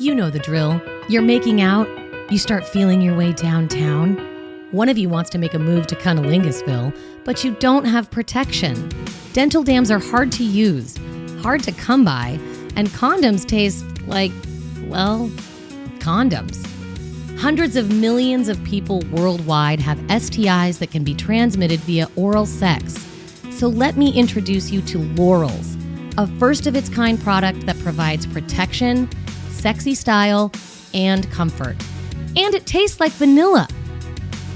You know the drill. You're making out. You start feeling your way downtown. One of you wants to make a move to Cunnilingus,ville, but you don't have protection. Dental dams are hard to use, hard to come by, and condoms taste like, well, condoms. Hundreds of millions of people worldwide have STIs that can be transmitted via oral sex. So let me introduce you to Lorals, a first-of-its-kind product that provides protection, sexy style, and comfort. And it tastes like vanilla.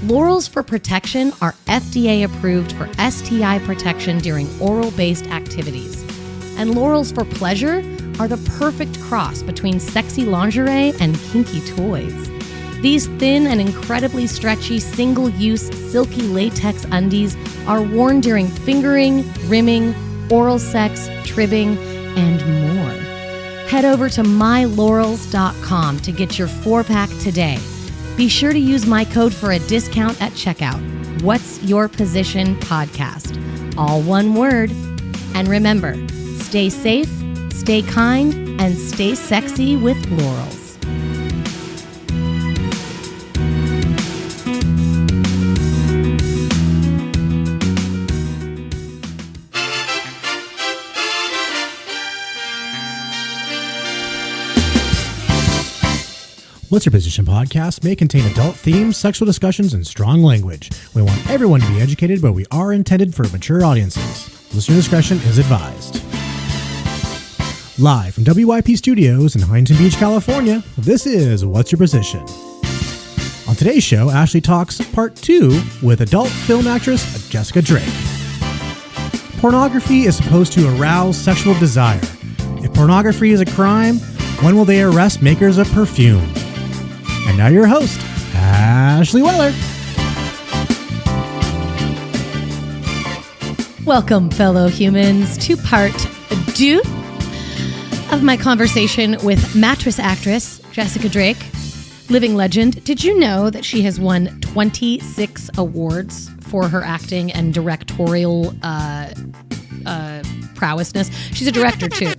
Lorals for Protection are FDA approved for STI protection during oral-based activities. And Lorals for Pleasure are the perfect cross between sexy lingerie and kinky toys. These thin and incredibly stretchy single-use silky latex undies are worn during fingering, rimming, oral sex, tribbing, and more. Head over to mylorals.com to get your 4-pack today. Be sure to use my code for a discount at checkout. What's Your Position Podcast? All one word. And remember, stay safe, stay kind, and stay sexy with Lorals. What's Your Position podcast may contain adult themes, sexual discussions, and strong language. We want everyone to be educated, but we are intended for mature audiences. Listener discretion is advised. Live from WYP Studios in Huntington Beach, California, this is What's Your Position? On today's show, Ashley talks part 2 with adult film actress Jessica Drake. Pornography is supposed to arouse sexual desire. If pornography is a crime, when will they arrest makers of perfume? And now your host, Ashley Weller. Welcome, fellow humans, to part 2 of my conversation with Mattress Actress Jessica Drake, living legend. Did you know that she has won 26 awards for her acting and directorial prowessness? She's a director, too.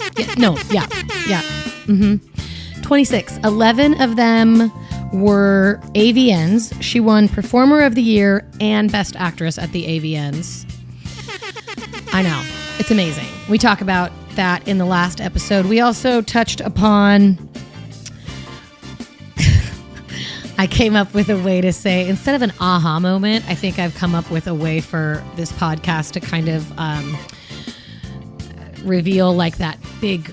26. 11 of them were AVNs. She won Performer of the Year and Best Actress at the AVNs. I know. It's amazing. We talk about that in the last episode. We also touched upon... I came up with a way to say, instead of an aha moment, I think I've come up with a way for this podcast to kind of reveal like that big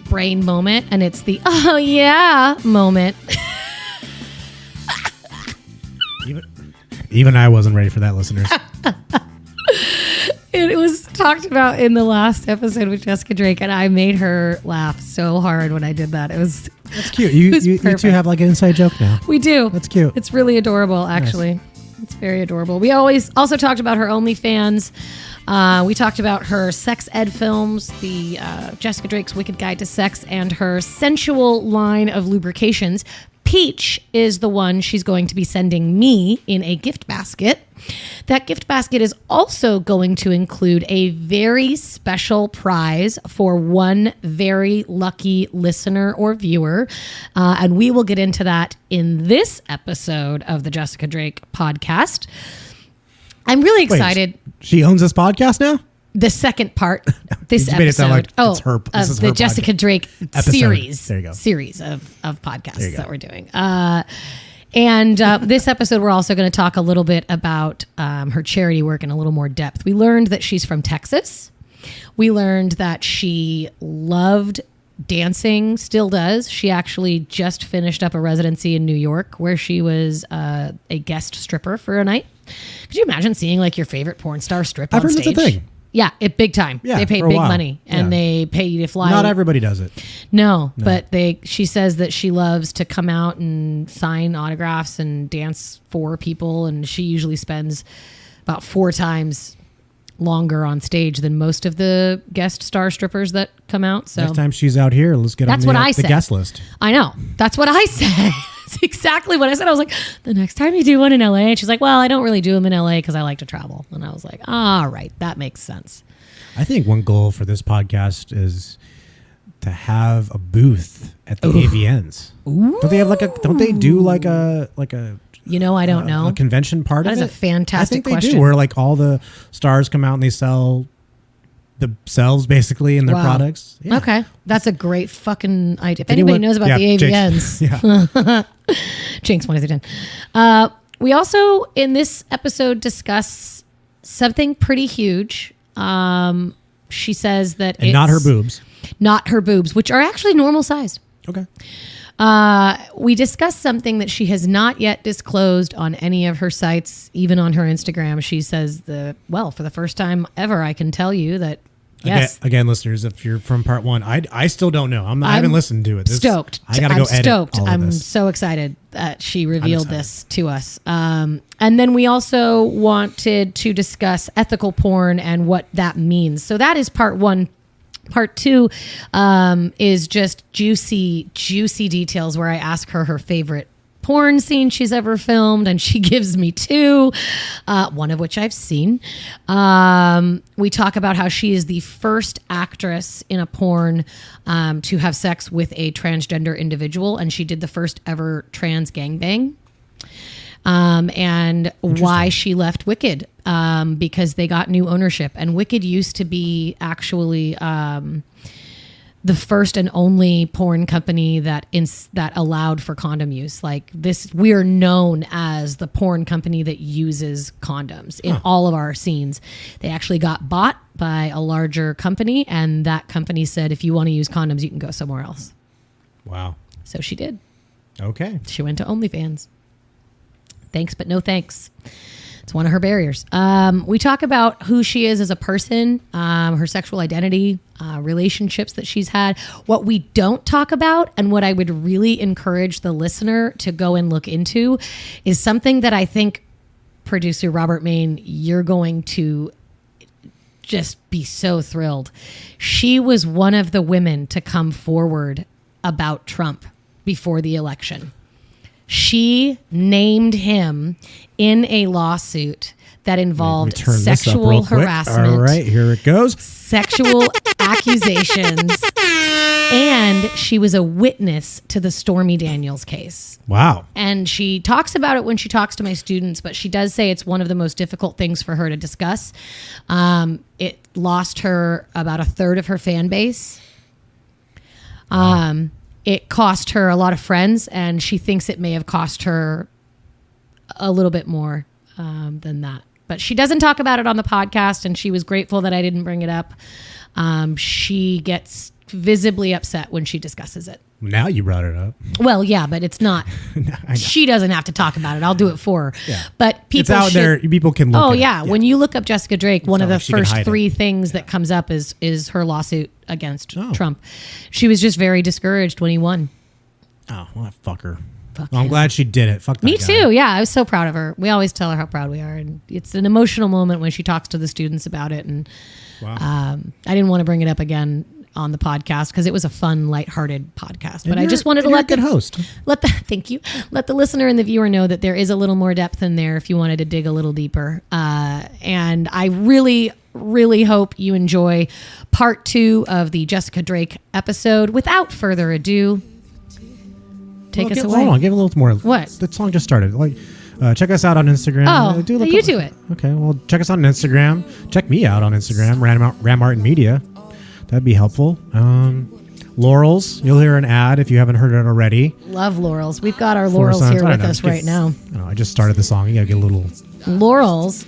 brain moment, and it's the oh yeah moment. Even I wasn't ready for that, listeners. It was talked about in the last episode with Jessica Drake, and I made her laugh so hard when I did that. That's cute. You two have like an inside joke now. We do. That's cute. It's really adorable, actually. Nice. It's very adorable. We always also talked about her OnlyFans. We talked about her sex ed films, the Jessica Drake's Wicked Guide to Sex, and her sensual line of lubrications. Peach is the one she's going to be sending me in a gift basket. That gift basket is also going to include a very special prize for one very lucky listener or viewer. And we will get into that in this episode of the Jessica Drake podcast. I'm really excited. Wait, she owns this podcast now? The second part, this episode, it's her, of the her Jessica Drake episode. Series. There you go. Series of podcasts that we're doing. And this episode, we're also going to talk a little bit about her charity work in a little more depth. We learned that she's from Texas. We learned that she loved dancing, still does. She actually just finished up a residency in New York where she was a guest stripper for a night. Could you imagine seeing like your favorite porn star strip on stage? I've heard that's a thing. Yeah, big time. Yeah, they pay big money and they pay you to fly. Not everybody does it. No, but she says that she loves to come out and sign autographs and dance for people, and she usually spends about 4 times longer on stage than most of the guest star strippers that come out. So next time she's out here, let's get on the guest list. I know. That's what I said. That's exactly what I said. I was like, the next time you do one in LA, and she's like, well, I don't really do them in LA because I like to travel. And I was like, all right, that makes sense. I think one goal for this podcast is to have a booth at the AVNs. Ooh. Don't they have don't they do like a I don't know. a convention part That of is it? a fantastic I think they question. do, where like all the stars come out and they sell themselves basically in their Wow. products. Yeah. Okay. That's a great fucking idea. If anybody knows about the Jinx. AVNs, Jinx 1 we also, in this episode, discuss something pretty huge. She says that And not her boobs. Not her boobs, which are actually normal sized. Okay. We discussed something that she has not yet disclosed on any of her sites, even on her Instagram. She says for the first time ever, I can tell you that, yes. Again, listeners, if you're from part 1, I still don't know. I haven't listened to it. Stoked. I gotta go edit stoked. all of I'm this. so excited that she revealed this to us. And then we also wanted to discuss ethical porn and what that means. So that is part 1. Part 2 is just juicy details where I ask her favorite porn scene she's ever filmed, and she gives me 2, one of which I've seen. We talk about how she is the first actress in a porn to have sex with a transgender individual, and she did the first ever trans gangbang. And why she left Wicked, because they got new ownership. And Wicked used to be actually the first and only porn company that allowed for condom use. Like this, we're known as the porn company that uses condoms in all of our scenes. They actually got bought by a larger company, and that company said, if you want to use condoms, you can go somewhere else. Wow. So she did. Okay. She went to OnlyFans. Thanks, but no thanks. It's one of her barriers. We talk about who she is as a person, her sexual identity, relationships that she's had. What we don't talk about, and what I would really encourage the listener to go and look into, is something that I think, producer Robert Main, you're going to just be so thrilled. She was one of the women to come forward about Trump before the election. She named him in a lawsuit that involved sexual harassment. All right, here it goes. Sexual accusations. And she was a witness to the Stormy Daniels case. Wow. And she talks about it when she talks to my students, but she does say it's one of the most difficult things for her to discuss. It lost her about a third of her fan base. It cost her a lot of friends, and she thinks it may have cost her a little bit more than that. But she doesn't talk about it on the podcast, and she was grateful that I didn't bring it up. She gets visibly upset when she discusses it. Now you brought it up. Well, yeah, but it's not. She doesn't have to talk about it. I'll do it for her. Yeah. But people it's out there. People can look at it. Yeah. When you look up Jessica Drake, one of the like she can first hide 3 things that comes up is her lawsuit against Oh. Trump. She was just very discouraged when he won. Oh, well, that fucker. Fuck Well, I'm him. glad she did it. Fuck that Me guy. too. Yeah, I was so proud of her. We always tell her how proud we are, and it's an emotional moment when she talks to the students about it. And Wow. I didn't want to bring it up again on the podcast because it was a fun, lighthearted podcast. But I you're- just wanted to you're a let good host. thank you. Let the listener and the viewer know that there is a little more depth in there if you wanted to dig a little deeper. And I really, really hope you enjoy part 2 of the Jessica Drake episode. Without further ado, take us away. Hold on, give a little more. What? The song just started. Check us out on Instagram. Oh, you do it. Okay, well, check us out on Instagram. Check me out on Instagram, Ram Martin Media. That'd be helpful. Laurels, you'll hear an ad if you haven't heard it already. Love Laurels. We've got our Laurels here with us right now. I just started the song. You gotta get a little. Laurels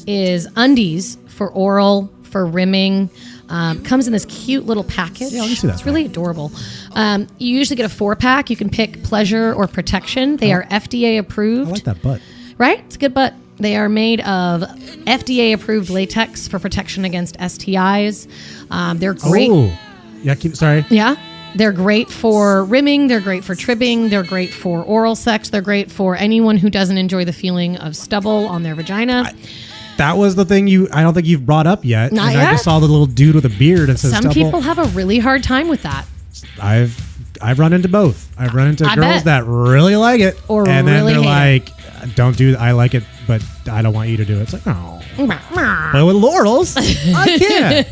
is undies for oral, for rimming. Comes in this cute little package. Yeah, let me see that It's really adorable. You usually get a 4-pack. You can pick pleasure or protection. They are FDA approved. I like that butt. Right? It's a good butt. They are made of FDA approved latex for protection against STIs. They're great. Oh, yeah. Sorry. Yeah. They're great for rimming. They're great for tripping. They're great for oral sex. They're great for anyone who doesn't enjoy the feeling of stubble on their vagina. That was the thing I don't think you've brought up yet. Not and yet? I just saw the little dude with a beard and says Some stubble. people have a really hard time with that. I've run into both. I've run into I girls bet. that really like it, Or and then really they're hate like, "Don't do. I like it, but I don't want you to do it." It's like, oh, But but with Laurels, I can.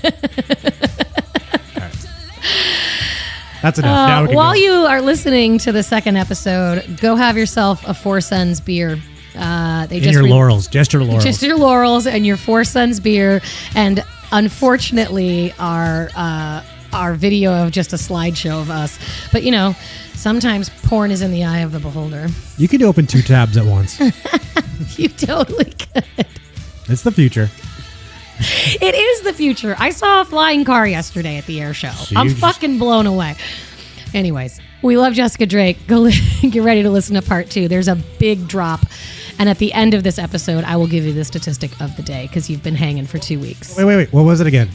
That's enough. Now we can While go. you are listening to the second episode, go have yourself a Four Sons beer. And your laurels. Just your laurels. Just your laurels and your Four Sons beer. And unfortunately, our video of just a slideshow of us. But, you know, sometimes porn is in the eye of the beholder. You can open 2 tabs at once. You totally could. It's the future. It is the future. I saw a flying car yesterday at the air show. I'm fucking blown away. Anyways, we love Jessica Drake. Go get ready to listen to part 2. There's a big drop. And at the end of this episode, I will give you the statistic of the day because you've been hanging for 2 weeks. Wait. What was it again?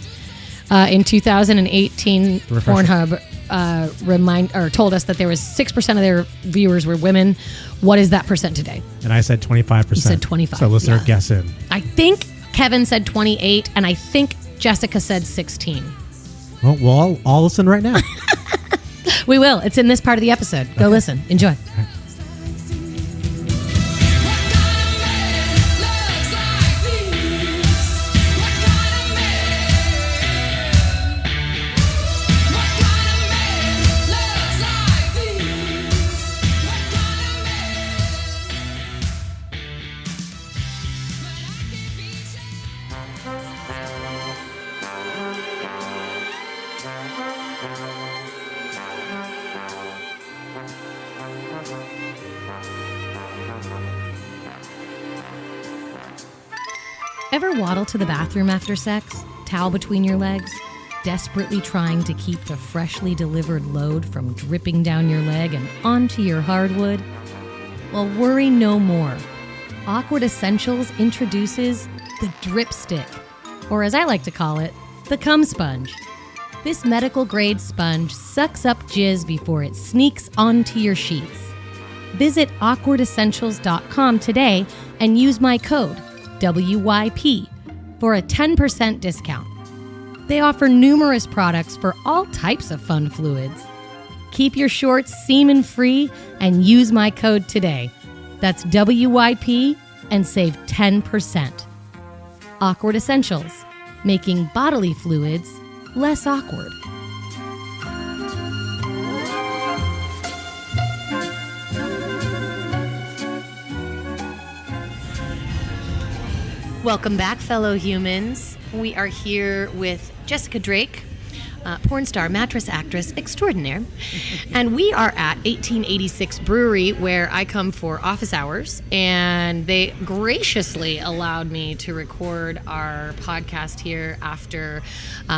In 2018, Pornhub told us that there was 6% of their viewers were women. What is that percent today? And I said 25%. You said 25. So listener, guess in. I think Kevin said 28, and I think Jessica said 16. Well, I'll listen right now. We will. It's in this part of the episode. Go listen. Enjoy. Ever waddle to the bathroom after sex, towel between your legs, desperately trying to keep the freshly delivered load from dripping down your leg and onto your hardwood? Well, worry no more. Awkward Essentials introduces the Drip Stick, or as I like to call it, the cum sponge. This medical-grade sponge sucks up jizz before it sneaks onto your sheets. Visit awkwardessentials.com today and use my code WYP for a 10% discount. They offer numerous products for all types of fun fluids. Keep your shorts semen-free and use my code today. That's WYP and save 10%. Awkward Essentials, making bodily fluids less awkward. Welcome back, fellow humans. We are here with Jessica Drake, porn star, mattress actress extraordinaire. And we are at 1886 Brewery, where I come for office hours. And they graciously allowed me to record our podcast here after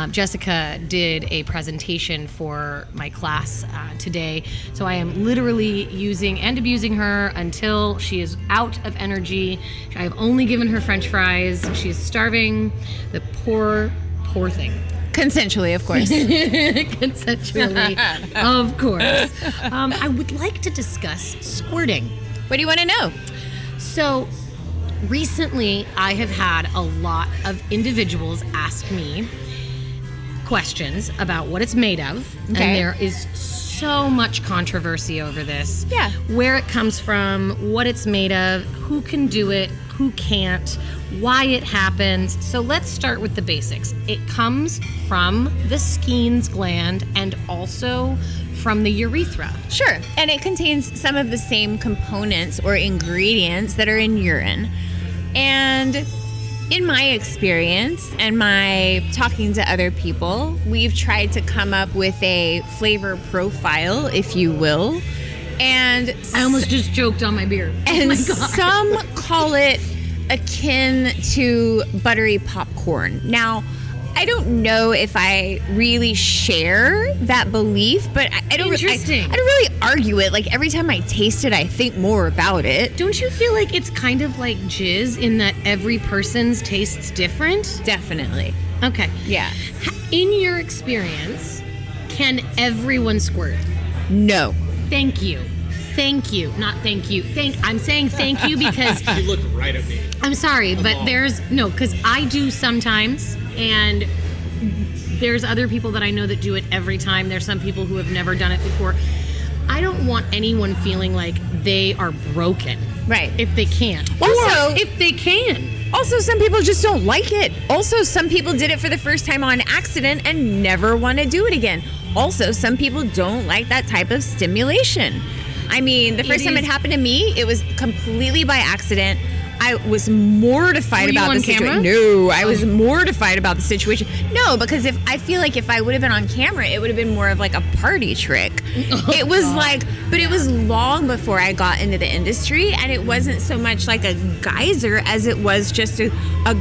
Jessica did a presentation for my class today. So I am literally using and abusing her until she is out of energy. I have only given her French fries. She's starving. The poor thing. Consensually, of course. Consensually, of course. I would like to discuss squirting. What do you want to know? So, recently, I have had a lot of individuals ask me questions about what it's made of. Okay. And there is so much controversy over this. Yeah. Where it comes from, what it's made of, who can do it, who can't, why it happens. So let's start with the basics. It comes from the Skene's gland and also from the urethra. Sure. And it contains some of the same components or ingredients that are in urine. And in my experience and my talking to other people, we've tried to come up with a flavor profile, if you will. And I almost just choked on my beer. And oh my God. Some call it akin to buttery popcorn. Now, I don't know if I really share that belief, but I don't. Interesting. I don't really argue it. Like every time I taste it, I think more about it. Don't you feel like it's kind of like jizz in that every person's tastes different? Definitely. Okay. Yeah. In your experience, can everyone squirt? No. Thank you. Thank you. Not thank you. I'm saying thank you because You look right at me. I'm sorry, but because I do sometimes, and there's other people that I know that do it every time. There's some people who have never done it before. I don't want anyone feeling like they are broken. Right. If they can't. Also, or if they can. Also, some people just don't like it. Also, some people did it for the first time on accident and never want to do it again. also, some people don't like that type of stimulation. I mean, the first time it happened to me, it was completely by accident. I was mortified about the situation. No, I was mortified about the situation. No, because I feel like if I would have been on camera, it would have been more of like a party trick. It was but it was long before I got into the industry, and it wasn't so much like a geyser as it was just a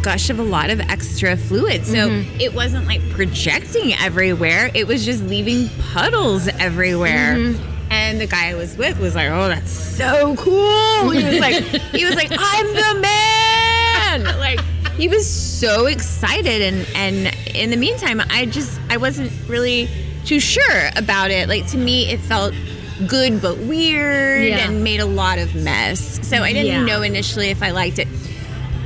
gush of a lot of extra fluid. So it wasn't like projecting everywhere. It was just leaving puddles everywhere. And the guy I was with was like, "Oh, that's so cool." He was like, "I'm the man!" Like, he was so excited. And in the meantime, I wasn't really too sure about it. Like, to me, it felt good but weird and made a lot of mess. So I didn't know initially if I liked it.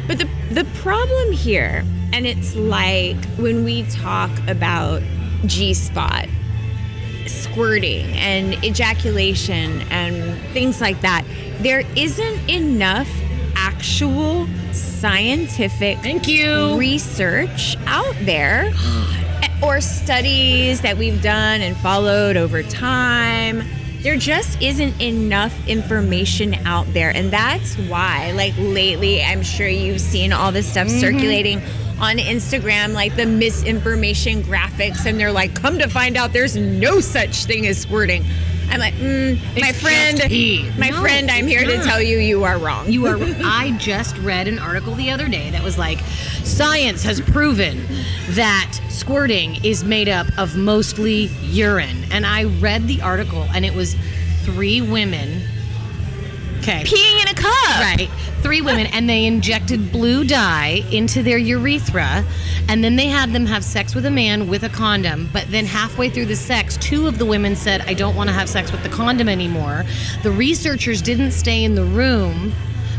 But the problem here, and it's like when we talk about G-spot, squirting and ejaculation and things like that, there isn't enough actual scientific research out there or studies that we've done and followed over time. There just isn't enough information out there, and that's why, like, lately I'm sure you've seen all this stuff circulating on Instagram, like the misinformation graphics, and they're like, come to find out there's no such thing as squirting. I'm like, my friend, I'm here to tell you are wrong. I just read an article the other day that was like, science has proven that squirting is made up of mostly urine. And I read the article, and it was 3 women. Okay. Peeing in a cup. Right. 3 women, and they injected blue dye into their urethra, and then they had them have sex with a man with a condom. But then halfway through the sex, 2 of the women said, I don't want to have sex with the condom anymore. The researchers didn't stay in the room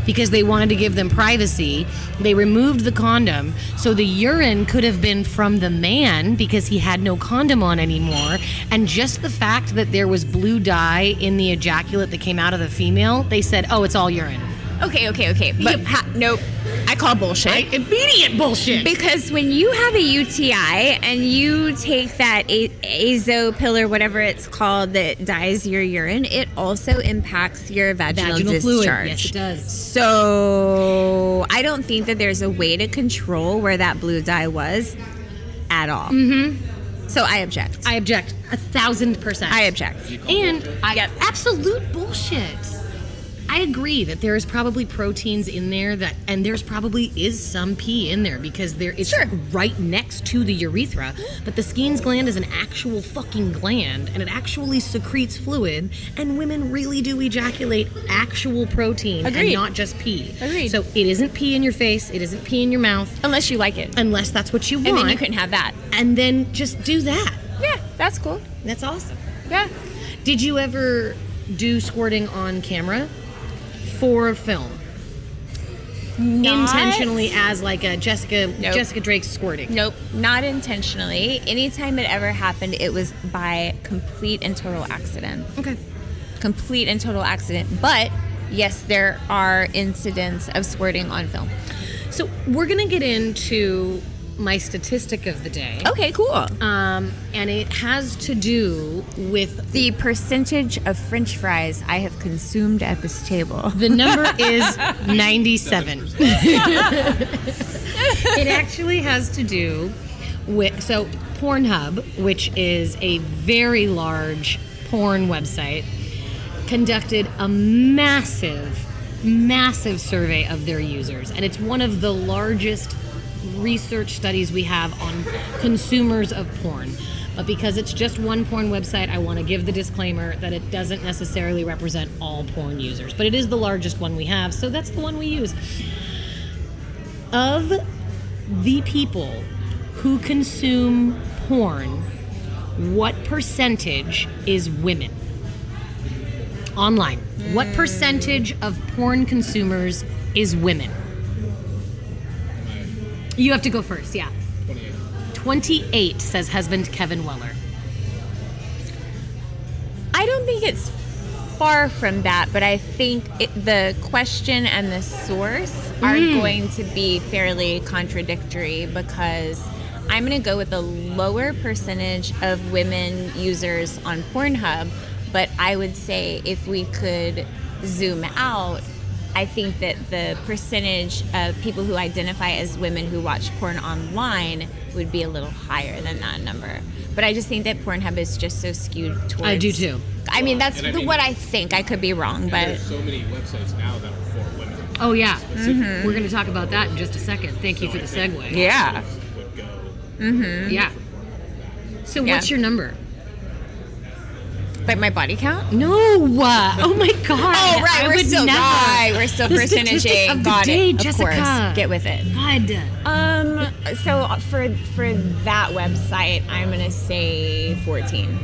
because they wanted to give them privacy. They removed the condom, so the urine could have been from the man because he had no condom on anymore. And just the fact that there was blue dye in the ejaculate that came out of the female, they said, oh, it's all urine. Okay. But nope. I call bullshit. Immediate bullshit. Because when you have a UTI and you take that azo pill or whatever it's called that dyes your urine, it also impacts your vaginal discharge. Fluid. Yes, it does. So I don't think that there's a way to control where that blue dye was at all. So I object. 1,000%. I object. And absolute bullshit. I agree that there is probably proteins in there and there's probably is some pee in there because it's right next to the urethra. But the Skene's gland is an actual fucking gland, and it actually secretes fluid, and women really do ejaculate actual protein and not just pee. Agreed. So it isn't pee in your face, it isn't pee in your mouth. Unless you like it. Unless that's what you want. And then you can have that. And then just do that. Yeah, that's cool. That's awesome. Yeah. Did you ever do squirting on camera? For film, intentionally, as like a Jessica Drake's squirting. Nope, not intentionally. Anytime it ever happened, it was by complete and total accident. Okay, complete and total accident. But yes, there are incidents of squirting on film. So we're gonna get into my statistic of the day. Okay, cool. And it has to do with the percentage of French fries I have consumed at this table. The number is 97. It actually has to do with Pornhub, which is a very large porn website, conducted a massive survey of their users, and it's one of the largest research studies we have on consumers of porn. But because it's just one porn website, I want to give the disclaimer that it doesn't necessarily represent all porn users, but it is the largest one we have, so that's the one we use. Of the people who consume porn, what percentage is women online? What percentage of porn consumers is women? You have to go first, yeah. 28 says husband Kevin Weller. I don't think it's far from that, but I think the question and the source are going to be fairly contradictory, because I'm going to go with a lower percentage of women users on Pornhub, but I would say if we could zoom out, I think that the percentage of people who identify as women who watch porn online would be a little higher than that number. But I just think that Pornhub is just so skewed towards... I do too. I mean, that's what I think. I could be wrong, but... There's so many websites now that are for women. Oh, yeah. Mm-hmm. We're going to talk about that in just a second. Thank you for the segue. Yeah. Would go Yeah. So what's your number? Like my body count? No. Oh, my God. Oh, right. We're still The statistic percentaging. of the Got day, it. Of Jessica. course. Get with it. God. So for that website, I'm going to say 14.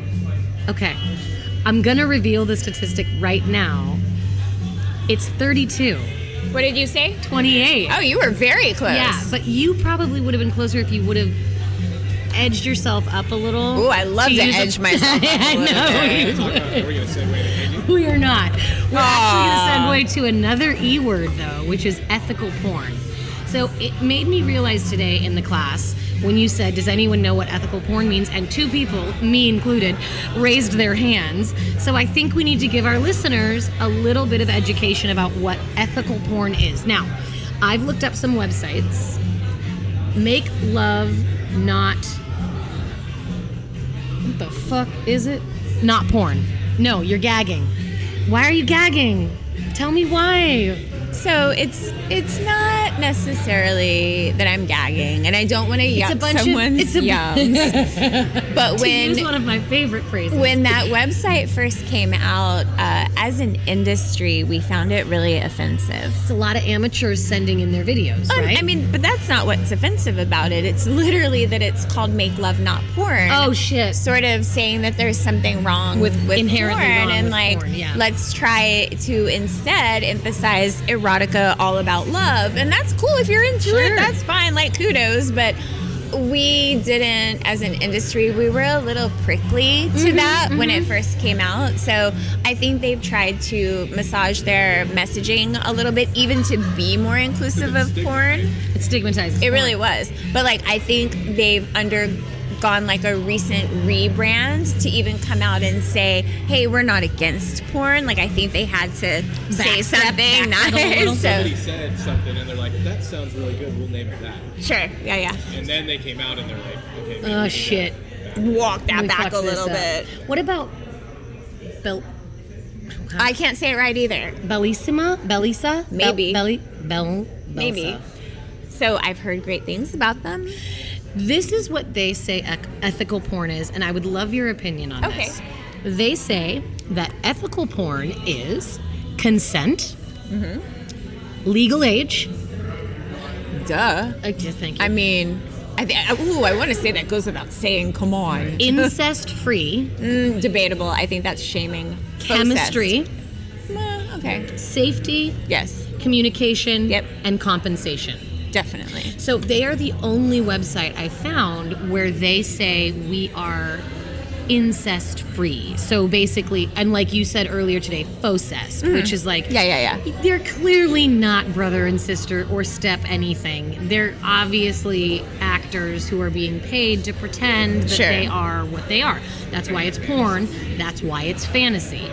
Okay. I'm going to reveal the statistic right now. It's 32. What did you say? 28. Oh, you were very close. Yeah, but you probably would have been closer if you would have edged yourself up a little. Ooh, I love to edge myself up a little bit. Are we going to segue to Angie? We are not. We're actually going to segue to another E word, though, which is ethical porn. So it made me realize today in the class when you said, does anyone know what ethical porn means? And two people, me included, raised their hands. So I think we need to give our listeners a little bit of education about what ethical porn is. Now, I've looked up some websites. Make love not... What the fuck is it? Not porn. No, you're gagging. Why are you gagging? Tell me why. So it's not necessarily that I'm gagging, and I don't want to yuck someone's yums. But To use one of my favorite phrases. when that website first came out, as an industry, we found it really offensive. It's a lot of amateurs sending in their videos, right? I mean, but that's not what's offensive about it. It's literally that it's called Make Love Not Porn. Oh, shit. Sort of saying that there's something wrong with inherently porn, wrong and with like porn, yeah. let's try to instead emphasize erotica all about love. And that's cool if you're into Sure. it, that's fine, like kudos, but we didn't, as an industry, we were a little prickly to that when it first came out. So I think they've tried to massage their messaging a little bit, even to be more inclusive of porn. It stigmatizes It porn. really was. But like, I think they've undergone like a recent rebrand to even come out and say, hey, we're not against porn. Like, I think they had to say something nice. Somebody said something and they're like, that sounds really good, we'll name it that. Sure. Yeah. And then they came out and they're like, okay, maybe Oh, we do shit. that. Walk that We back fucked a this little up. bit. What about I can't say it right either. Bellissima? Bellisa? Maybe. Belsa? Maybe. So I've heard great things about them. This is what they say ethical porn is, and I would love your opinion on Okay. this. They say that ethical porn is consent, legal age. Duh. Thank you. I mean, I want to say that goes without saying. Come on. Incest-free, Debatable. I think that's shaming. chemistry, Okay. safety, Yes. communication, Yep. and compensation. Definitely. So they are the only website I found where they say we are incest free. So basically, and like you said earlier today, faux-cest, which is like, Yeah. they're clearly not brother and sister or step anything. They're obviously actors who are being paid to pretend that Sure. they are what they are. That's why it's porn. That's why it's fantasy.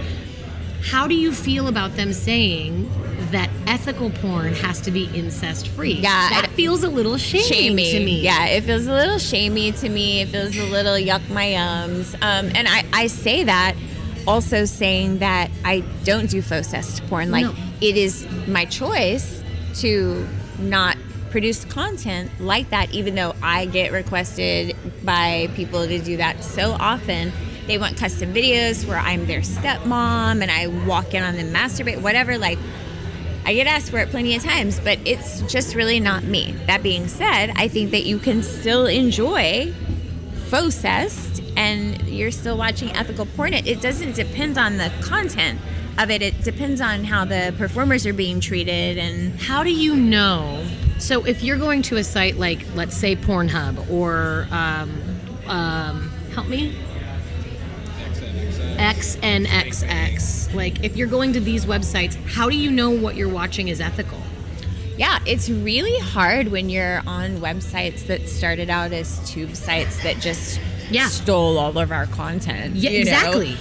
How do you feel about them saying that ethical porn has to be incest free? Yeah, That feels a little shamey to me. Yeah, it feels a little shamey to me. It feels a little yuck my yums. And I say that also saying that I don't do faux-cest porn. Like, No. it is my choice to not produce content like that, even though I get requested by people to do that so often. They want custom videos where I'm their stepmom and I walk in on them masturbate, whatever. Like, I get asked for it plenty of times, but it's just really not me. That being said, I think that you can still enjoy faux-cest and you're still watching ethical porn. It doesn't depend on the content of it. It depends on how the performers are being treated. And How do you know? So if you're going to a site like, let's say, Pornhub or help me, XNXX. Like, if you're going to these websites, how do you know what you're watching is ethical? Yeah, it's really hard when you're on websites that started out as tube sites that just stole all of our content. Yeah, exactly.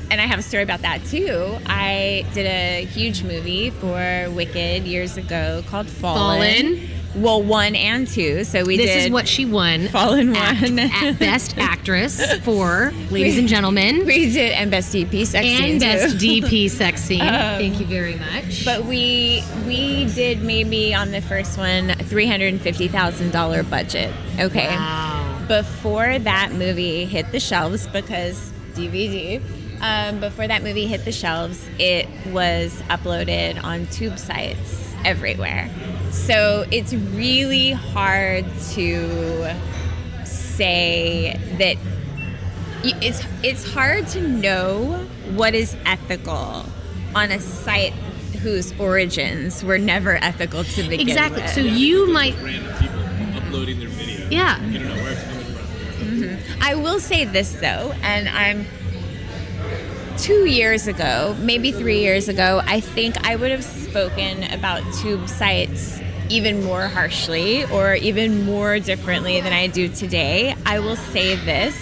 And I have a story about that too. I did a huge movie for Wicked years ago called Fallen. Well, 1 and 2. So this is what she won. Fallen won. At Best Actress for, ladies and gentlemen. We did, and Best DP sex scene. And Best DP sex scene. Thank you very much. But we did maybe on the first one $350,000 budget. Okay. Wow. Before that movie hit the shelves, because DVD. Before that movie hit the shelves, it was uploaded on tube sites everywhere. So it's really hard to say that it's hard to know what is ethical on a site whose origins were never ethical to begin with. Exactly. So you might Random people uploading their video. Yeah. You don't know where it's coming from. Mm-hmm. I will say this though, and I'm 2 years ago, maybe 3 years ago, I think I would have spoken about tube sites even more harshly or even more differently than I do today. I will say this,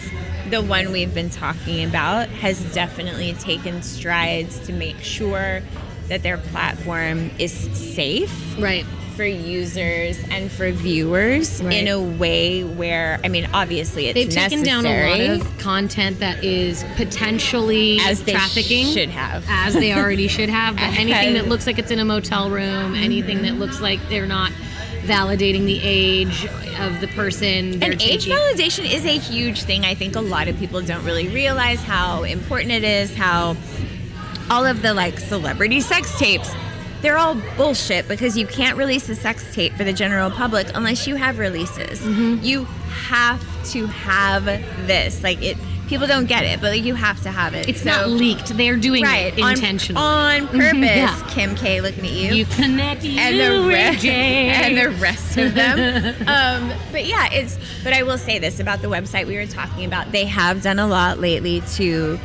the one we've been talking about has definitely taken strides to make sure that their platform is safe. Right. For users and for viewers in a way where, I mean, obviously it's They've necessary. taken down a lot of content that is potentially as they trafficking. should have. As they already should have. But anything that looks like it's in a motel room, anything that looks like they're not validating the age of the person. And age validation is a huge thing. I think a lot of people don't really realize how important it is, how all of the like celebrity sex tapes, they're all bullshit because you can't release a sex tape for the general public unless you have releases. Mm-hmm. You have to have this. Like people don't get it, but like, you have to have it. It's not leaked. They're doing it intentionally. On purpose. Yeah. Kim K looking at you. You connect and the rest of them. But yeah, but I will say this about the website we were talking about. They have done a lot lately to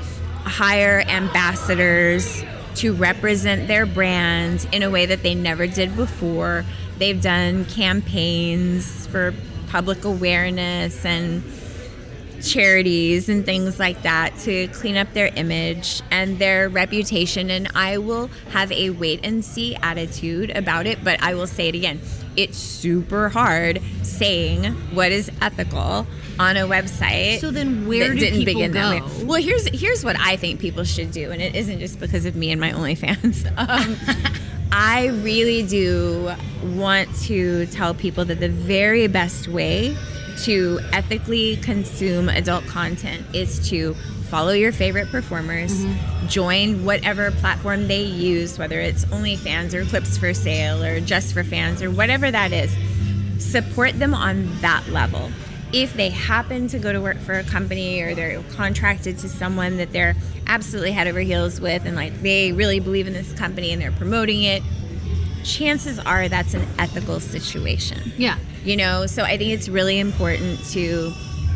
hire ambassadors to represent their brand in a way that they never did before. They've done campaigns for public awareness and charities and things like that to clean up their image and their reputation. And I will have a wait and see attitude about it, but I will say it again. It's super hard saying what is ethical on a website. So then where do people go? Well, here's what I think people should do, and it isn't just because of me and my OnlyFans. I really do want to tell people that the very best way to ethically consume adult content is to follow your favorite performers, join whatever platform they use, whether it's OnlyFans or Clips for Sale or Just for Fans or whatever that is. Support them on that level. If they happen to go to work for a company or they're contracted to someone that they're absolutely head over heels with and like they really believe in this company and they're promoting it, chances are that's an ethical situation. Yeah. You know, so I think it's really important to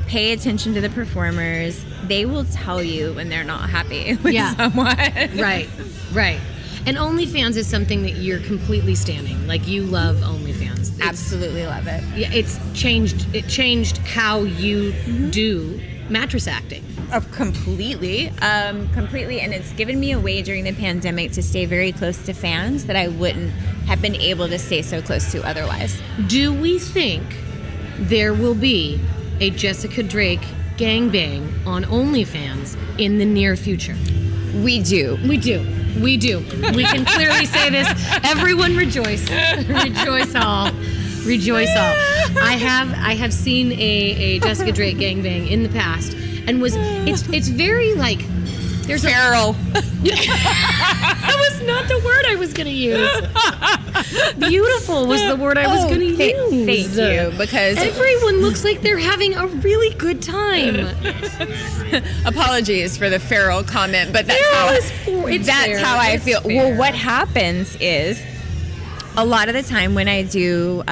pay attention to the performers. They will tell you when they're not happy with someone. Right. And OnlyFans is something that you're completely standing. Like, you love OnlyFans. Absolutely love it. Yeah, it changed how you do mattress acting. Completely. And it's given me a way during the pandemic to stay very close to fans that I wouldn't have been able to stay so close to otherwise. Do we think there will be a Jessica Drake gangbang on OnlyFans in the near future? We do. We can clearly say this. Everyone rejoice. Rejoice all. I have seen a Jessica Drake gangbang in the past, and it's very like there's feral. That was not the word I was going to use. Beautiful was the word I was going to use. Thank you, because everyone looks like they're having a really good time. Apologies for the feral comment, but that's how I feel. Fair. Well, what happens is a lot of the time when I do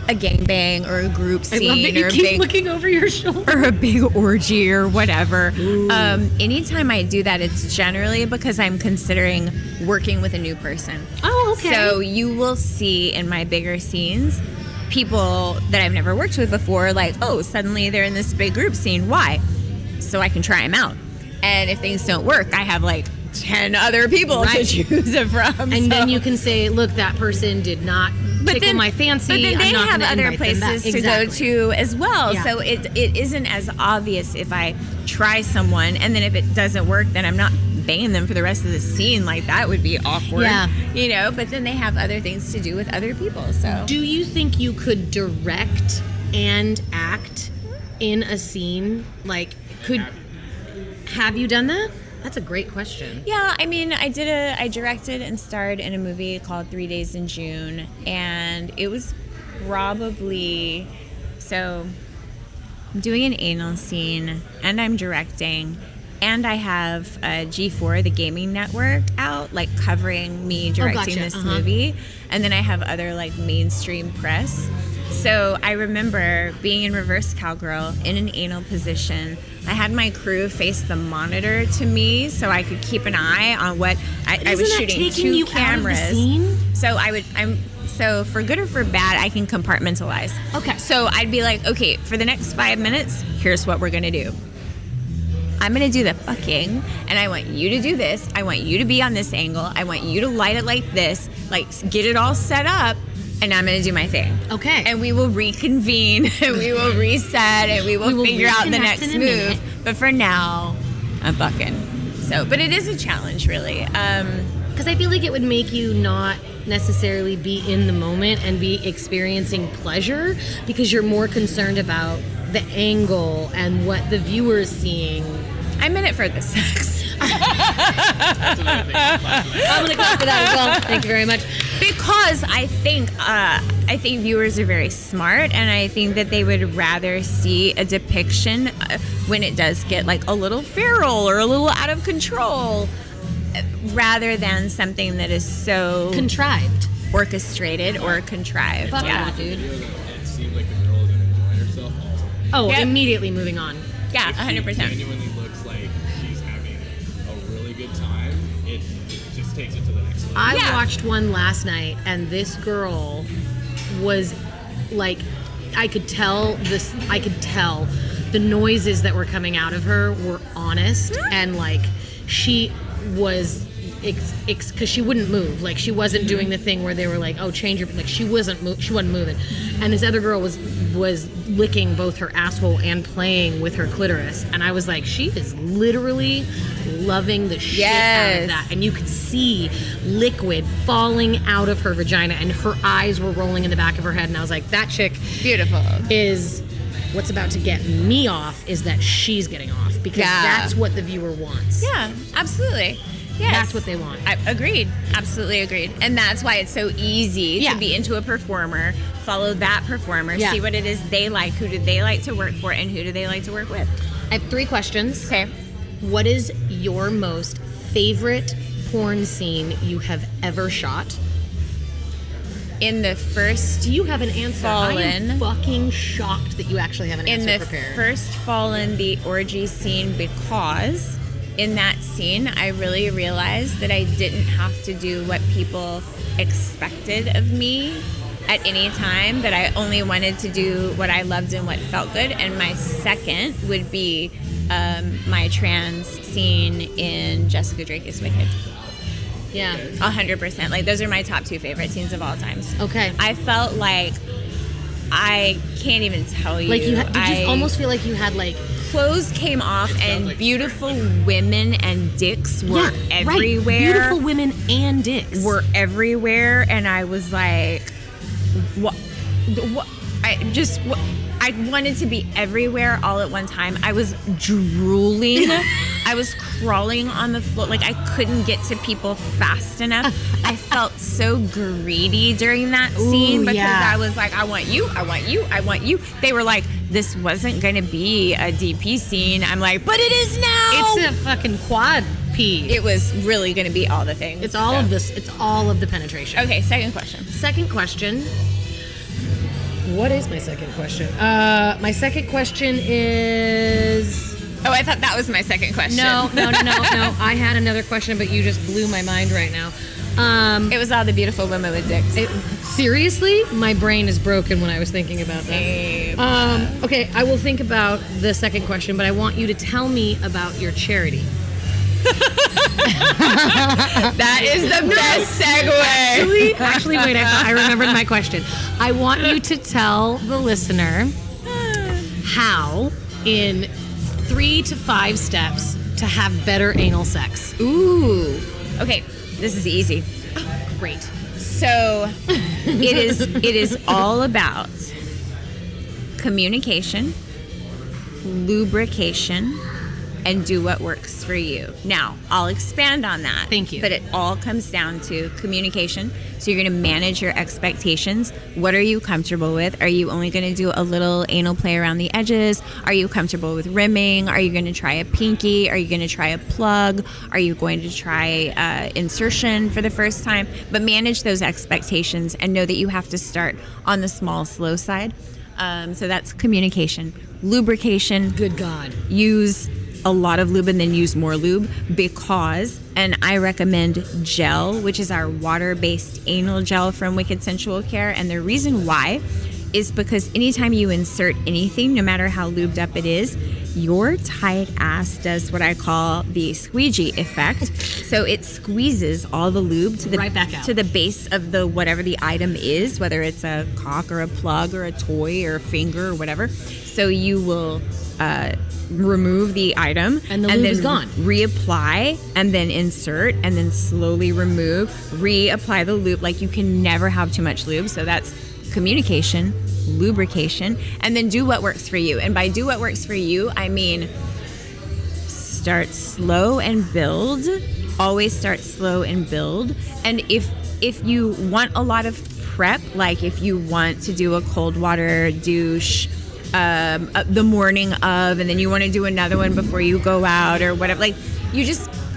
a gangbang or a group scene, I love that you keep looking over your shoulder, or a big orgy or whatever. Anytime I do that, it's generally because I'm considering working with a new person. Oh, Okay. So you will see in my bigger scenes people that I've never worked with before, like, oh, suddenly they're in this big group scene. Why? So I can try them out. And if things don't work, I have like 10 other people to choose it from. And then you can say, look, that person did not tickle my fancy. But then they I'm not have gonna other invite them back. places to go to as well. Yeah. So it isn't as obvious if I try someone, and then if it doesn't work, then I'm not banging them for the rest of the scene. Like, that would be awkward. Yeah. You know, but then they have other things to do with other people. So Do you think you could direct and act in a scene? Like, have you done that? That's a great question. yeah, I mean, I directed and starred in a movie called 3 Days in June, and it was probably, so I'm doing an anal scene, and I'm directing, and I have G4, the gaming network, out, like, covering me directing gotcha. this movie, and then I have other, like, mainstream press. So I remember being in reverse cowgirl in an anal position. I had my crew face the monitor to me so I could keep an eye on what I was shooting two cameras. Out of the scene? So for good or for bad, I can compartmentalize. Okay. So I'd be like, okay, for the next 5 minutes, here's what we're gonna do. I'm gonna do the fucking, and I want you to do this. I want you to be on this angle. I want you to light it like this, like get it all set up. And I'm going to do my thing. Okay. And we will reconvene, and we will reset, and we will figure out the reconnect next in a move. minute. But for now, I'm fucking. So, but it is a challenge, really. Because I feel like it would make you not necessarily be in the moment and be experiencing pleasure because you're more concerned about the angle and what the viewer is seeing. I'm in it for the sex. I'm going to clap for that as well. Thank you very much. Because I think viewers are very smart, and I think that they would rather see a depiction when it does get like a little feral or a little out of control, rather than something that is so Contrived. orchestrated or contrived. Fuck Yeah, yeah, dude. It seemed like the girl is enjoying herself also. Oh, Yep. immediately moving on. yeah, If she 100%. genuinely looks like she's having a really good time, it just takes it to the next level. I Yeah. watched one last night, and this girl was like, I could tell the noises that were coming out of her were honest, and like she was because she wouldn't move, like she wasn't doing the thing where they were like, oh, change your, like she wasn't moving, and this other girl was licking both her asshole and playing with her clitoris, and I was like, she is literally loving the shit out of that, and you could see liquid falling out of her vagina, and her eyes were rolling in the back of her head, and I was like, that chick Beautiful. is what's about to get me off, is that she's getting off, because that's what the viewer wants. Yeah, absolutely. Yes. That's what they want. Agreed. Absolutely agreed. And that's why it's so easy to be into a performer, follow that performer, see what it is they like, who do they like to work for, and who do they like to work with. I have 3 questions. Okay. What is your most favorite porn scene you have ever shot? In the first Do you have an answer? I am Fallen. fucking shocked that you actually have an in answer the prepared. first Fallen, the orgy scene, because in that scene I really realized that I didn't have to do what people expected of me at any time, that I only wanted to do what I loved and what felt good. And my second would be my trans scene in Jessica Drake is Wicked. Yeah. 100%. Like, those are my top 2 favorite scenes of all times. Okay. I felt like, I can't even tell you. Like did you almost feel like you had like Clothes came off, and like beautiful women and dicks were everywhere. Right. Beautiful women and dicks were everywhere, and I was like, what? I wanted to be everywhere all at one time. I was drooling. I was crawling on the floor. Like, I couldn't get to people fast enough. I felt so greedy during that scene because I was like, I want you, I want you, I want you. They were like, this wasn't going to be a DP scene. I'm like, but it is now. It's a fucking quad P. It was really going to be all the things. It's all of this. It's all of the penetration. Okay, second question. Second question. What is my second question? My second question is... Oh, I thought that was my second question. No. I had another question, but you just blew my mind right now. It was all the beautiful women with dicks. Seriously, my brain is broken when I was thinking about that. Okay, I will think about the second question, but I want you to tell me about your charity. That is the best segue. Actually, wait, I remembered my question. I want you to tell the listener how, in 3 to 5 steps, to have better anal sex. Ooh. Okay, this is easy. Great. So it is all about communication, lubrication, and do what works for you. Now, I'll expand on that. Thank you. But it all comes down to communication. So you're going to manage your expectations. What are you comfortable with? Are you only going to do a little anal play around the edges? Are you comfortable with rimming? Are you going to try a pinky? Are you going to try a plug? Are you going to try insertion for the first time? But manage those expectations and know that you have to start on the small, slow side. So that's communication. Lubrication. Good God. Use a lot of lube and then use more lube because, and I recommend gel, which is our water-based anal gel from Wicked Sensual Care. And the reason why is because anytime you insert anything, no matter how lubed up it is, your tight ass does what I call the squeegee effect. So it squeezes all the lube to the right back out, to the base of the whatever the item is, whether it's a cock or a plug or a toy or a finger or whatever. So you will remove the item and the lube is gone. Reapply and then insert and then slowly remove, reapply the lube. Like, you can never have too much lube. So that's communication, lubrication, and then do what works for you. And by do what works for you, I mean start slow and build. Always start slow and build. And if you want a lot of prep, like if you want to do a cold water douche the morning of, and then you want to do another one before you go out or whatever, like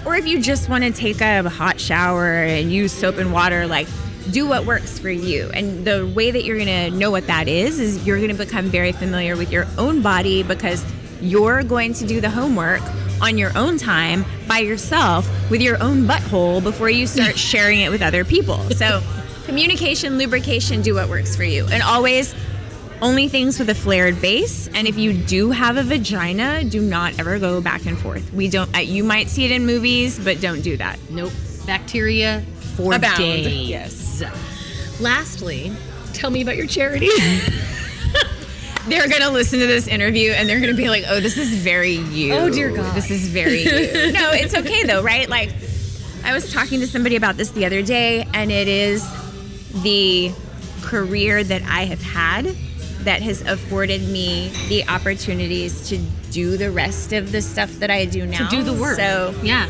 or if you just want to take a hot shower and use soap and water, like do what works for you. And the way that you're going to know what that is you're going to become very familiar with your own body, because you're going to do the homework on your own time by yourself with your own butthole before you start sharing it with other people. So communication, lubrication, do what works for you. And always only things with a flared base. And if you do have a vagina, do not ever go back and forth. We don't. You might see it in movies, but don't do that. Nope. Bacteria for Abound. days. Yes. Lastly, tell me about your charity. They're going to listen to this interview and they're going to be like, oh, this is very you. Oh, dear God. This is very you. No, it's okay though, right? Like, I was talking to somebody about this the other day, and it is the career that I have had that has afforded me the opportunities to do the rest of the stuff that I do now. To do the work. So, yeah.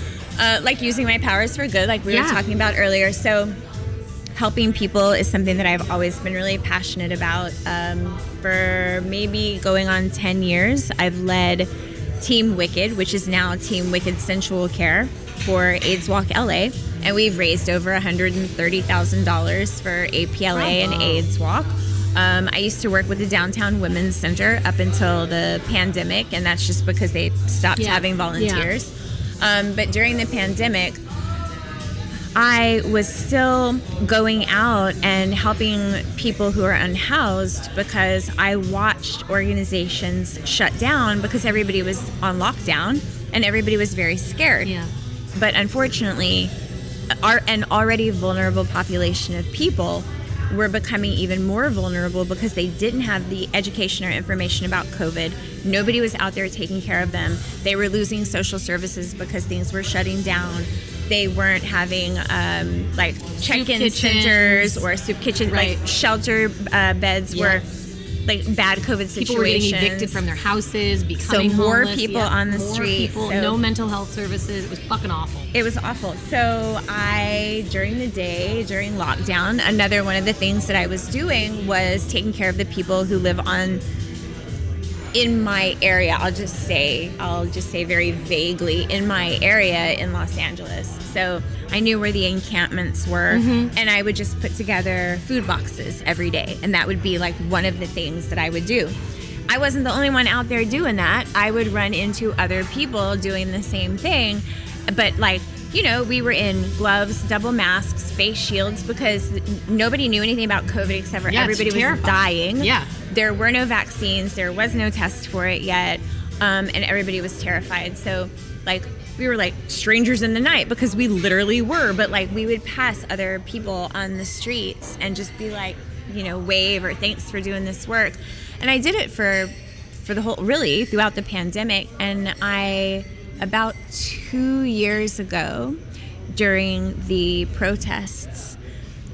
Like using my powers for good, like we were talking about earlier. So helping people is something that I've always been really passionate about. For maybe going on 10 years, I've led Team Wicked, which is now Team Wicked Sensual Care, for AIDS Walk LA. And we've raised over $130,000 for APLA and AIDS Walk. I used to work with the Downtown Women's Center up until the pandemic, and that's just because they stopped having volunteers. But during the pandemic, I was still going out and helping people who are unhoused, because I watched organizations shut down because everybody was on lockdown and everybody was very scared. Yeah. But unfortunately, an already vulnerable population of people were becoming even more vulnerable because they didn't have the education or information about COVID. Nobody was out there taking care of them. They were losing social services because things were shutting down. They weren't having like check-in centers or soup kitchens, like shelter beds were like bad COVID situations. People were getting evicted from their houses, becoming more homeless. people on the street. People, so no mental health services. It was fucking awful. It was awful. So during the day, during lockdown, another one of the things that I was doing was taking care of the people who live in my area. I'll just say very vaguely, in my area in Los Angeles. So I knew where the encampments were, and I would just put together food boxes every day. And that would be like one of the things that I would do. I wasn't the only one out there doing that. I would run into other people doing the same thing. But like, you know, we were in gloves, double masks, face shields, because nobody knew anything about COVID except for everybody was dying. Yeah. There were no vaccines. There was no test for it yet. And everybody was terrified. So, like, we were like strangers in the night, because we literally were. But, like, we would pass other people on the streets and just be like, you know, wave or thanks for doing this work. And I did it for the whole, really, throughout the pandemic. And about 2 years ago, during the protests,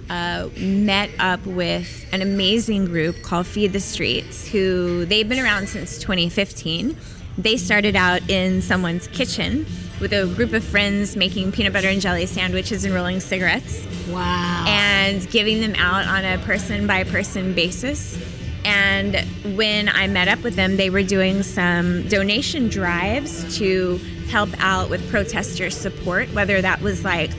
met up with an amazing group called Feed the Streets, who they've been around since 2015. They started out in someone's kitchen with a group of friends making peanut butter and jelly sandwiches and rolling cigarettes. Wow. And giving them out on a person-by-person basis. And when I met up with them, they were doing some donation drives to help out with protester support, whether that was like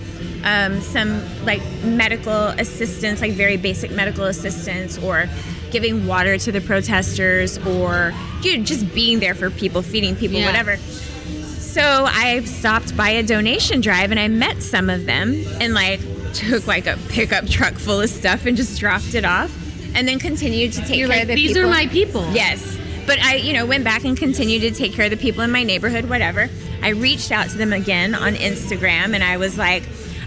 some like medical assistance, like very basic medical assistance, or giving water to the protesters, or just being there for people, feeding people, whatever. So I stopped by a donation drive and I met some of them and like took like a pickup truck full of stuff and just dropped it off, and then continued to take care of the people. These are my people. Yes. But I, went back and continued to take care of the people in my neighborhood, whatever. I reached out to them again on Instagram and I was like,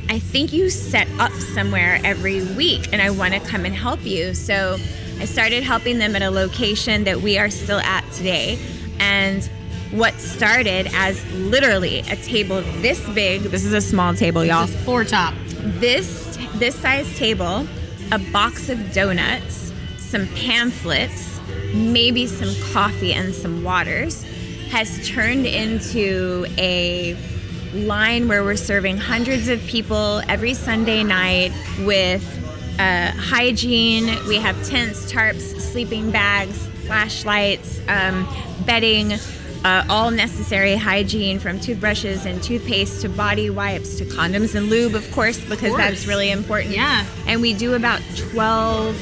I think you set up somewhere every week and I want to come and help you. So I started helping them at a location that we are still at today. And what started as literally a table this big, this is a small table, y'all. Just 4 top. This size table, a box of donuts, some pamphlets, maybe some coffee and some waters, has turned into a line where we're serving hundreds of people every Sunday night with hygiene. We have tents, tarps, sleeping bags, flashlights, bedding, all necessary hygiene, from toothbrushes and toothpaste to body wipes to condoms and lube, of course, because that's really important. Yeah. And we do about 12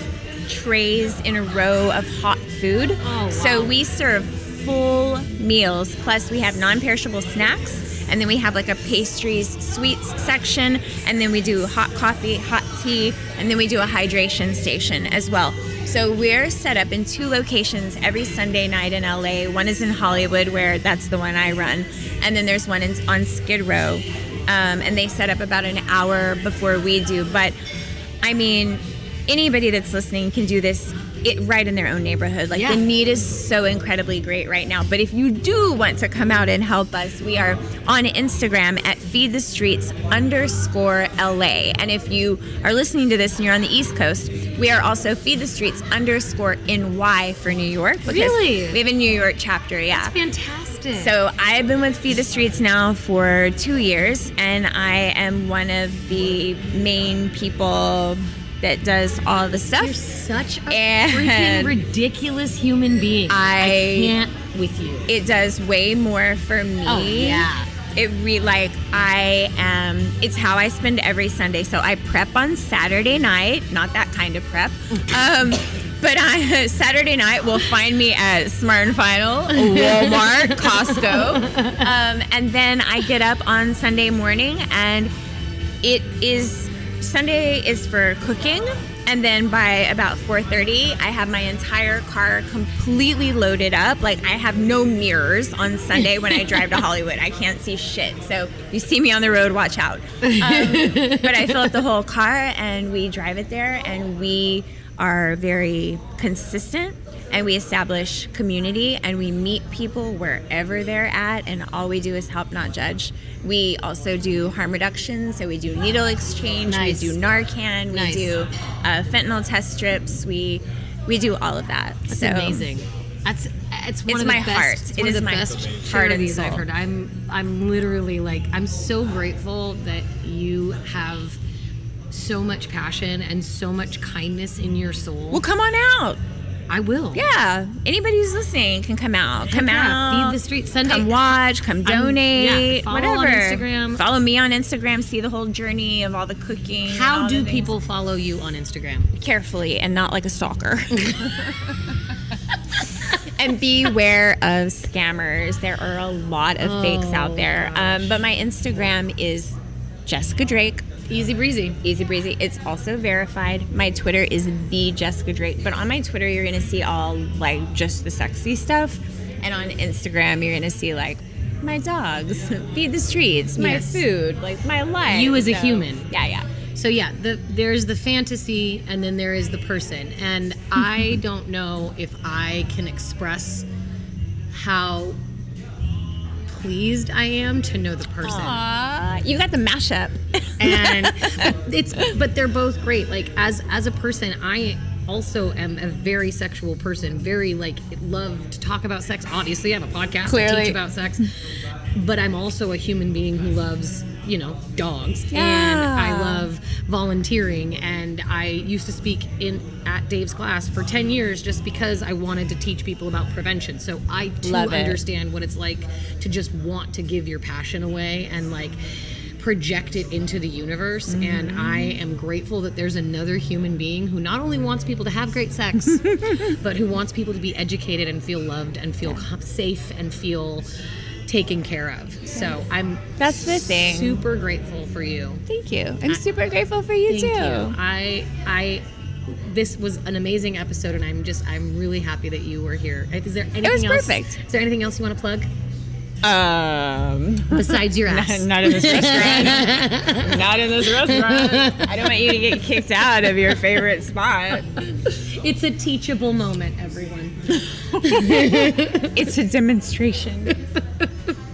trays in a row of hot food. Oh, wow. So we serve full meals, plus we have non-perishable snacks, and then we have like a pastries, sweets section, and then we do hot coffee, hot tea, and then we do a hydration station as well. So we're set up in 2 locations every Sunday night in LA. One is in Hollywood, where that's the one I run, and then there's one on Skid Row, and they set up about an hour before we do. But I mean, anybody that's listening can do this right in their own neighborhood. Like, the need is so incredibly great right now. But if you do want to come out and help us, we are on Instagram at feedthestreets_LA. And if you are listening to this and you're on the East Coast, we are also feedthestreets_NY for New York. Really? We have a New York chapter, yeah. That's fantastic. So I've been with Feed the Streets now for 2 years, and I am one of the main people that does all the stuff. You're such a freaking ridiculous human being. I can't with you. It does way more for me. Oh, yeah. It's how I spend every Sunday. So I prep on Saturday night, not that kind of prep. But Saturday night will find me at Smart and Final, Walmart, Costco. And then I get up on Sunday morning, and Sunday is for cooking, and then by about 4:30, I have my entire car completely loaded up. Like, I have no mirrors on Sunday when I drive to Hollywood. I can't see shit. So if you see me on the road, watch out. But I fill up the whole car, and we drive it there, and we are very consistent, and we establish community, and we meet people wherever they're at, and all we do is help, not judge. We also do harm reduction, so we do needle exchange, Nice. we do Narcan, we do fentanyl test strips, we do all of that. That's so amazing. It's one of the my best. heart. It's It one is of the my best heart and charities I've soul. heard. I'm literally like, I'm so grateful that you have so much passion and so much kindness in your soul. Well, come on out. I will. Yeah, anybody who's listening can come out. Heck Come yeah. out. Feed the Streets Sunday. Come watch. Come donate. follow whatever. on Instagram. Follow me on Instagram. See the whole journey of all the cooking. and How all do the things. people follow you on Instagram? Carefully and not like a stalker. And beware of scammers. There are a lot of fakes out there. But my Instagram is Jessica Drake. Easy breezy. Easy breezy. It's also verified. My Twitter is the Jessica Drake. But on my Twitter, you're going to see all like just the sexy stuff. And on Instagram, you're going to see like my dogs, feed the streets, my food, like my life. You as a human. Yeah. So yeah, there's the fantasy and then there is the person. And I don't know if I can express how pleased I am to know the person. Aww, you got the mashup. But they're both great. Like as a person, I also am a very sexual person, very like love to talk about sex. Obviously, I have a podcast to teach about sex, but I'm also a human being who loves, dogs, and I love volunteering. And I used to speak at Dave's class for 10 years just because I wanted to teach people about prevention. So I too understand what it's like to just want to give your passion away and like project it into the universe. And I am grateful that there's another human being who not only wants people to have great sex but who wants people to be educated and feel loved and feel safe and feel taken care of. So that's the thing. Super grateful for you. Thank you. I'm super grateful for you too. I this was an amazing episode, and I'm really happy that you were here. Is there anything else? It was else? perfect. Is there anything else you want to plug? Besides your ass. Not in this restaurant. Not in this restaurant. I don't want you to get kicked out of your favorite spot. It's a teachable moment, everyone. It's a demonstration.